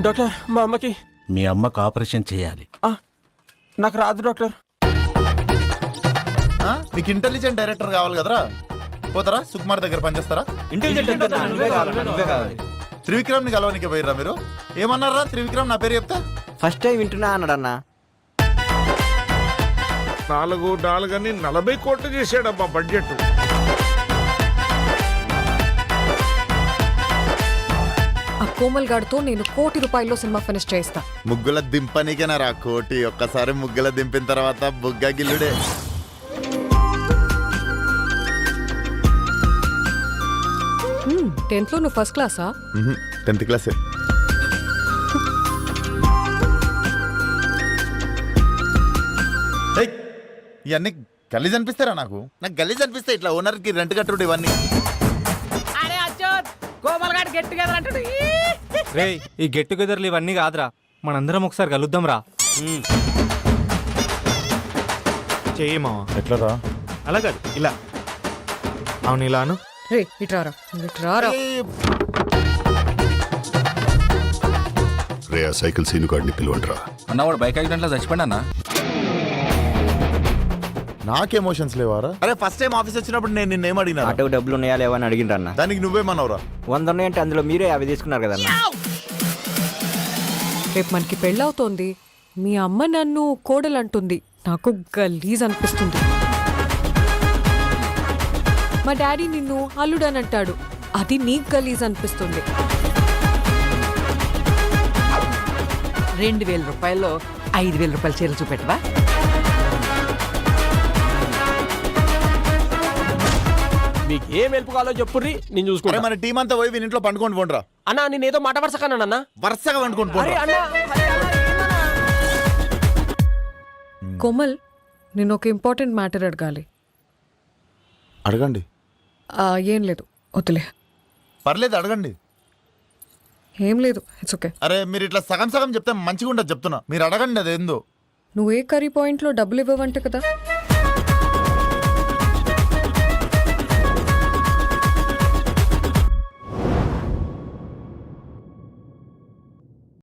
Doctor మా అమ్మకి మీ అమ్మకు ఆపరేషన్ చేయాలి. నాకు రాదు డాక్టర్. మీకు ఇంటెలిజెంట్ డైరెక్టర్ కావాలి కదరా, పోతారా సుకుమార్ దగ్గర పనిచేస్తారా? త్రివిక్రమ్ ని కలవనికి పోయిర్రా మీరు? ఏమన్నారా త్రివిక్రమ్ నా పేరు చెప్తా? ఫస్ట్ టైం వింటున్నా అన్నాడన్నా. 4 అని 40 కోట్లు చేశాడమ్మా బడ్జెట్. ఆ కోమల్ గాడితో నేను ₹1 కోటి సినిమా ఫినిష్ చేస్తా. ముగ్గుల దింపనికేనా రా కోటి? ఒక్కసారి ముగ్గుల దింపిన తర్వాత బుగ్గ గిల్లుడే. 10th లో నువ్వు ఫస్ట్ క్లాసా? 10th క్లాసే. ఇవన్నీ గలీజ్ అనిపిస్తారా? నాకు గలీజ్ అనిపిస్తాయి. ఇట్లా ఓనర్కి రెంట్ కట్టుడు ఇవన్నీ. రే ఈ గెట్ టుగెదర్లు ఇవన్నీ కాదురా, మనందరం ఒకసారి కలుద్దాం రా. చెయ్యమా ఎట్లా రా? అలా కాదు, ఇలా. అవును ఇలాను. రే ఇట్రారా ఇట్రారా. రే ఆ సైకిల్ సీను గాడిని పిలువండిరా. అన్నవాడు బైక్ యాక్సిడెంట్ లో చచ్చిపోయినా అన్న. నాకు ఎమోషన్స్ లేవారా? అరే ఫస్ట్ టైం ఆఫీస్ వచ్చినప్పుడు నేను నిన్నేం అడిగినా? ఆటోకి డబ్బులు ఉన్నాయా లేవా అని అడిగిండ్రన్న. దానికి నువ్వేమన్నావురా? 100 ఉన్నాయంటే అందులో మీరే 50 తీసుకున్నారు కదన్నా. రేపు మనకి పెళ్ళవుతోంది, మీ అమ్మ నన్ను కోడలంటుంది, నాకు గలీజ్ అనిపిస్తుంది. మా డాడీ నిన్ను అల్లుడని అంటాడు, అది నీకు గలీజ్ అనిపిస్తుంది. 2000 రూపాయల్లో 5000 రూపాయల చీరలు చూపెట్టవా? మీకు ఏం హెల్ప్ కావాలో చెప్పుర్రి, నేను అరే చూసుకుంటా. మన టీం అంతా పోయి ఇంట్లో పండుకొని పోండిరా. అన్నా నేనేదో మాట వరుసకన్నానన్నా. వరుసగా పండుకొని పోండి. కోమల్, నేను ఒక ఇంపార్టెంట్ మ్యాటర్ అడగాలి. అడగండి. ఏం లేదు, వద్దులే. పర్లేదు అడగండి. ఏం లేదు, ఇట్స్ ఓకే. అరే మీరు ఇట్లా సగం సగం చెప్తే మంచిగా ఉండదు చెప్తున్నా. మీరు అడగండి అదేందో. నువ్వు ఏ కర్రీ పాయింట్లో డబ్బులు ఇవ్వవంట కదా?